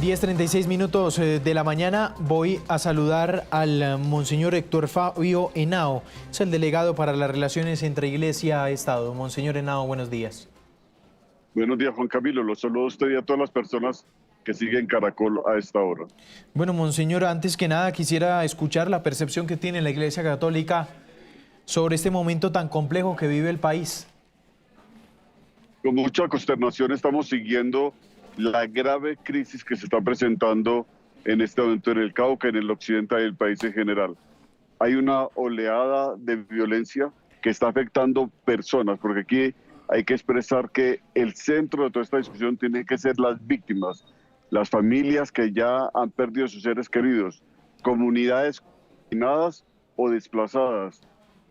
10:36 de la mañana. Voy a saludar al Monseñor Héctor Fabio Henao. Es el delegado para las relaciones entre Iglesia y Estado. Monseñor Henao, buenos días. Buenos días, Juan Camilo. Los saludo a usted y a todas las personas que siguen Caracol a esta hora. Bueno, Monseñor, antes que nada quisiera escuchar la percepción que tiene la Iglesia Católica sobre este momento tan complejo que vive el país. Con mucha consternación estamos siguiendo la grave crisis que se está presentando en este momento en el Cauca, en el occidente del país en general. Hay una oleada de violencia que está afectando personas, porque aquí hay que expresar que el centro de toda esta discusión tiene que ser las víctimas, las familias que ya han perdido sus seres queridos, comunidades confinadas o desplazadas,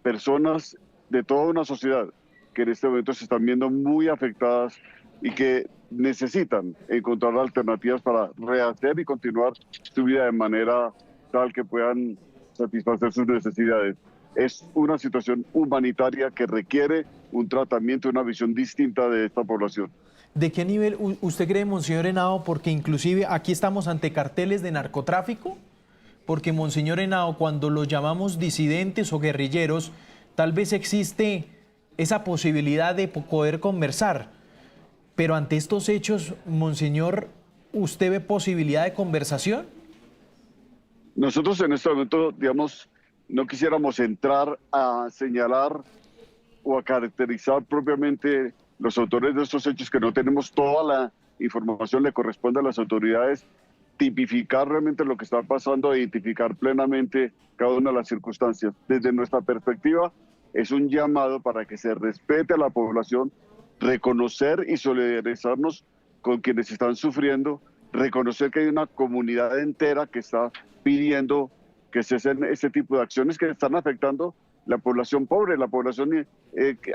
personas de toda una sociedad que en este momento se están viendo muy afectadas y que necesitan encontrar alternativas para rehacer y continuar su vida de manera tal que puedan satisfacer sus necesidades. Es una situación humanitaria que requiere un tratamiento, una visión distinta de esta población. ¿De qué nivel usted cree, Monseñor Henao? Porque inclusive aquí estamos ante carteles de narcotráfico, porque, Monseñor Henao, cuando los llamamos disidentes o guerrilleros, tal vez existe esa posibilidad de poder conversar. Pero ante estos hechos, Monseñor, ¿usted ve posibilidad de conversación? Nosotros en este momento, digamos, no quisiéramos entrar a señalar o a caracterizar propiamente los autores de estos hechos, que no tenemos toda la información, le corresponde a las autoridades tipificar realmente lo que está pasando, identificar plenamente cada una de las circunstancias. Desde nuestra perspectiva, es un llamado para que se respete a la población, reconocer y solidarizarnos con quienes están sufriendo, reconocer que hay una comunidad entera que está pidiendo que cesen este tipo de acciones que están afectando la población pobre, la población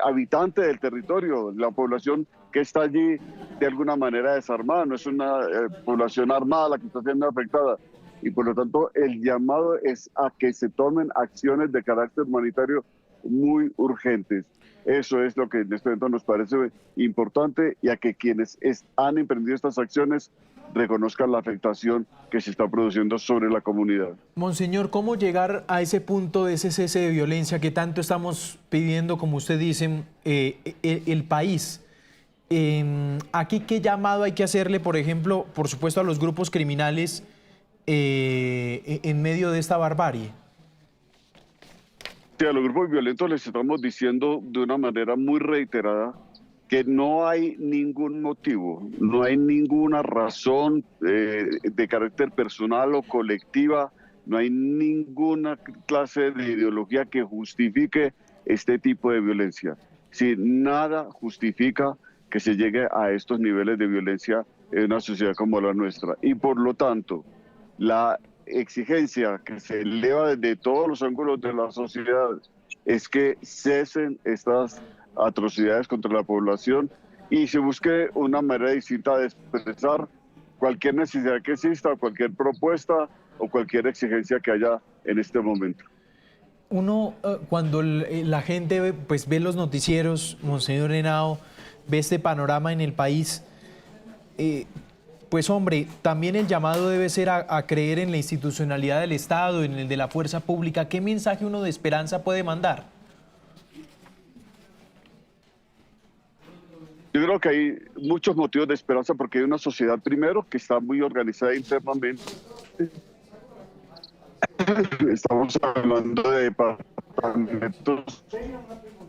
habitante del territorio, la población que está allí de alguna manera desarmada, no es una población armada la que está siendo afectada. Y por lo tanto el llamado es a que se tomen acciones de carácter humanitario muy urgentes. Eso es lo que en este momento nos parece importante, y a que quienes han emprendido estas acciones reconozcan la afectación que se está produciendo sobre la comunidad. Monseñor, ¿cómo llegar a ese punto de ese cese de violencia que tanto estamos pidiendo, como usted dice, el país? Aquí, ¿qué llamado hay que hacerle, por ejemplo, por supuesto, a los grupos criminales en medio de esta barbarie? Sí, a los grupos violentos les estamos diciendo de una manera muy reiterada que no hay ningún motivo, no hay ninguna razón de carácter personal o colectiva, no hay ninguna clase de ideología que justifique este tipo de violencia. Si nada justifica que se llegue a estos niveles de violencia en una sociedad como la nuestra. Y por lo tanto, la exigencia que se eleva desde todos los ángulos de la sociedad es que cesen estas atrocidades contra la población y se busque una manera distinta de expresar cualquier necesidad que exista, cualquier propuesta o cualquier exigencia que haya en este momento. Uno, cuando la gente pues, ve los noticieros, Monseñor Henao, ve este panorama en el país, pues hombre, también el llamado debe ser a creer en la institucionalidad del Estado, en el de la fuerza pública. ¿Qué mensaje uno de esperanza puede mandar? Yo creo que hay muchos motivos de esperanza, porque hay una sociedad primero que está muy organizada internamente. Estamos hablando de departamentos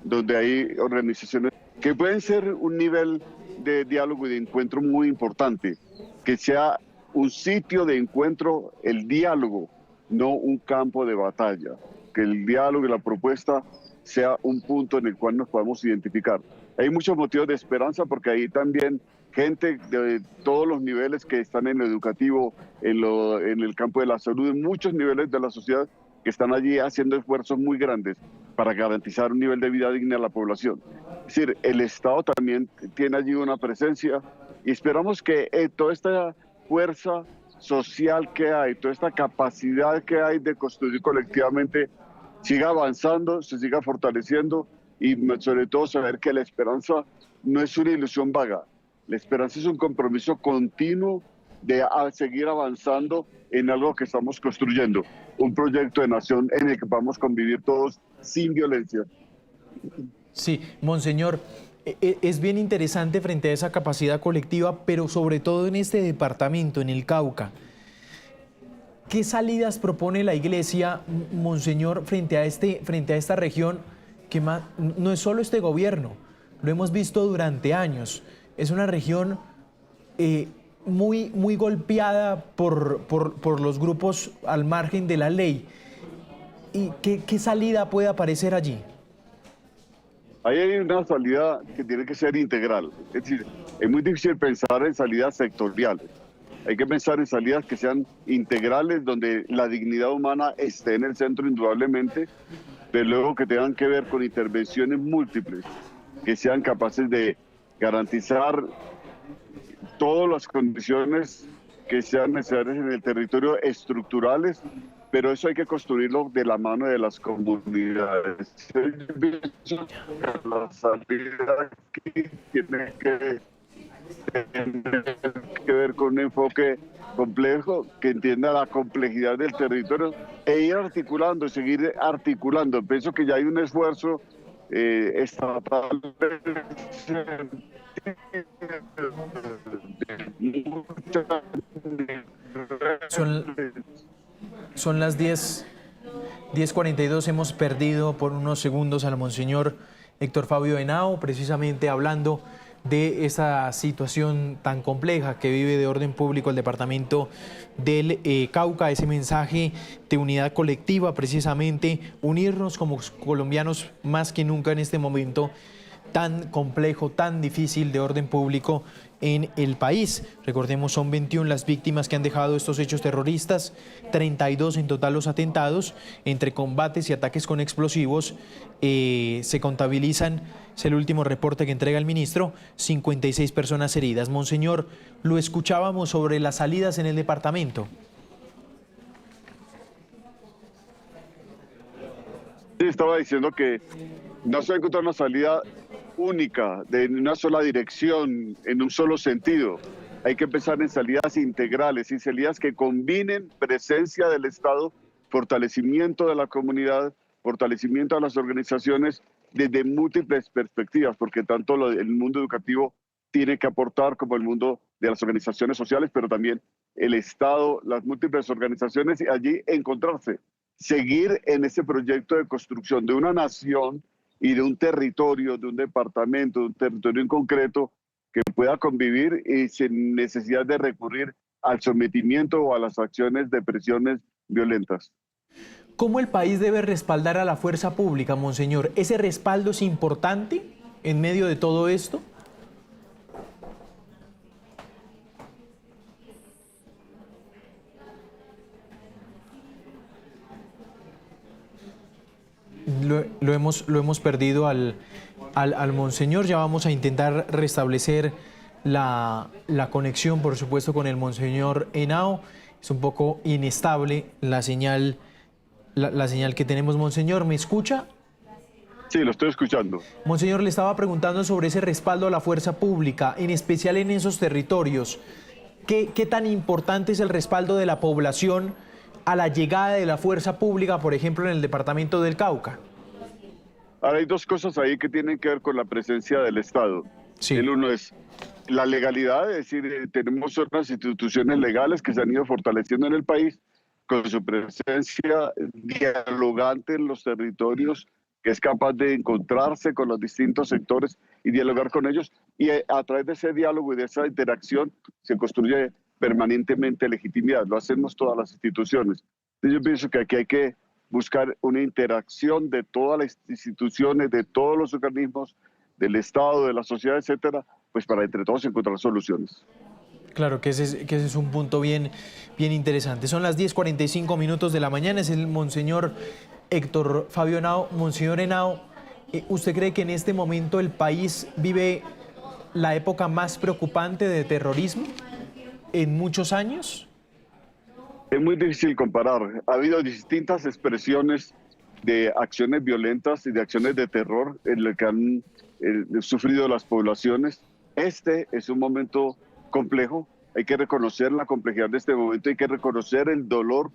donde hay organizaciones que pueden ser un nivel de diálogo y de encuentro muy importante, que sea un sitio de encuentro, el diálogo, no un campo de batalla, que el diálogo y la propuesta sea un punto en el cual nos podamos identificar. Hay muchos motivos de esperanza, porque hay también gente de todos los niveles que están en lo educativo, en el campo de la salud, en muchos niveles de la sociedad, que están allí haciendo esfuerzos muy grandes para garantizar un nivel de vida digna a la población. Es decir, el Estado también tiene allí una presencia, y esperamos que toda esta fuerza social que hay, toda esta capacidad que hay de construir colectivamente, siga avanzando, se siga fortaleciendo, y sobre todo saber que la esperanza no es una ilusión vaga. La esperanza es un compromiso continuo de seguir avanzando en algo que estamos construyendo, un proyecto de nación en el que vamos a convivir todos sin violencia. Sí, monseñor, es bien interesante frente a esa capacidad colectiva, pero sobre todo en este departamento, en el Cauca. ¿Qué salidas propone la Iglesia, monseñor, frente a esta región que no es solo este gobierno? Lo hemos visto durante años. Es una región muy golpeada por los grupos al margen de la ley. ¿Y qué salida puede aparecer allí? Ahí hay una salida que tiene que ser integral. Es decir, es muy difícil pensar en salidas sectoriales. Hay que pensar en salidas que sean integrales, donde la dignidad humana esté en el centro indudablemente, pero luego que tengan que ver con intervenciones múltiples, que sean capaces de garantizar todas las condiciones que sean necesarias en el territorio estructurales, pero eso hay que construirlo de la mano de las comunidades. La salida aquí tiene que ver con un enfoque complejo que entienda la complejidad del territorio e ir articulando, seguir articulando. Pienso que ya hay un esfuerzo estatal Son las 10:42, hemos perdido por unos segundos al monseñor Héctor Fabio Henao, precisamente hablando de esa situación tan compleja que vive de orden público el departamento del Cauca, ese mensaje de unidad colectiva, precisamente unirnos como colombianos más que nunca en este momento tan complejo, tan difícil de orden público en el país. Recordemos, son 21 las víctimas que han dejado estos hechos terroristas, 32 en total los atentados, entre combates y ataques con explosivos, se contabilizan, es el último reporte que entrega el ministro, 56 personas heridas. Monseñor, lo escuchábamos sobre las salidas en el departamento. Sí, estaba diciendo que no se va a encontrar una salida única, en una sola dirección, en un solo sentido. Hay que pensar en salidas integrales y salidas que combinen presencia del Estado, fortalecimiento de la comunidad, fortalecimiento de las organizaciones desde múltiples perspectivas, porque tanto el mundo educativo tiene que aportar como el mundo de las organizaciones sociales, pero también el Estado, las múltiples organizaciones, y allí encontrarse, seguir en ese proyecto de construcción de una nación y de un territorio, de un departamento, de un territorio en concreto que pueda convivir y sin necesidad de recurrir al sometimiento o a las acciones de presiones violentas. ¿Cómo el país debe respaldar a la fuerza pública, monseñor? ¿Ese respaldo es importante en medio de todo esto? Lo hemos perdido al monseñor. Ya vamos a intentar restablecer la conexión, por supuesto, con el monseñor Henao. Es un poco inestable la señal que tenemos. Monseñor, ¿me escucha? Sí, lo estoy escuchando. Monseñor, le estaba preguntando sobre ese respaldo a la fuerza pública, en especial en esos territorios. ¿Qué tan importante es el respaldo de la población a la llegada de la fuerza pública, por ejemplo, en el departamento del Cauca? Ahora, hay dos cosas ahí que tienen que ver con la presencia del Estado. Sí. El uno es la legalidad, es decir, tenemos otras instituciones legales que se han ido fortaleciendo en el país con su presencia dialogante en los territorios, que es capaz de encontrarse con los distintos sectores y dialogar con ellos, y a través de ese diálogo y de esa interacción se construye permanentemente legitimidad. Lo hacemos todas las instituciones. Yo pienso que aquí hay que buscar una interacción de todas las instituciones, de todos los organismos, del Estado, de la sociedad, etcétera, pues para entre todos encontrar soluciones. Claro, que ese es un punto bien interesante. Son las 10:45 de la mañana, es el monseñor Héctor Fabio Henao. Monseñor Henao, ¿usted cree que en este momento el país vive la época más preocupante de terrorismo en muchos años? Es muy difícil comparar. Ha habido distintas expresiones de acciones violentas y de acciones de terror en las que han sufrido las poblaciones. Este es un momento complejo. hay que reconocer la complejidad de este momento, hay que reconocer el dolor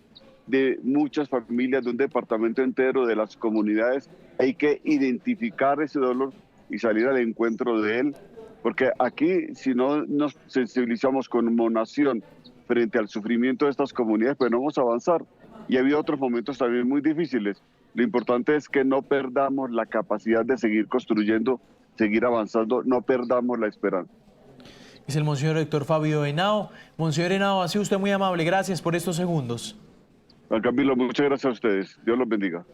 de muchas familias, de un departamento entero, de las comunidades. Hay que identificar ese dolor y salir al encuentro de él, porque aquí si no nos sensibilizamos como nación frente al sufrimiento de estas comunidades, pues no vamos a avanzar. Y ha habido otros momentos también muy difíciles. Lo importante es que no perdamos la capacidad de seguir construyendo, seguir avanzando, no perdamos la esperanza. Es el Monseñor Héctor Fabio Henao. Monseñor Henao, ha sido usted muy amable. Gracias por estos segundos. Juan Camilo, muchas gracias a ustedes. Dios los bendiga.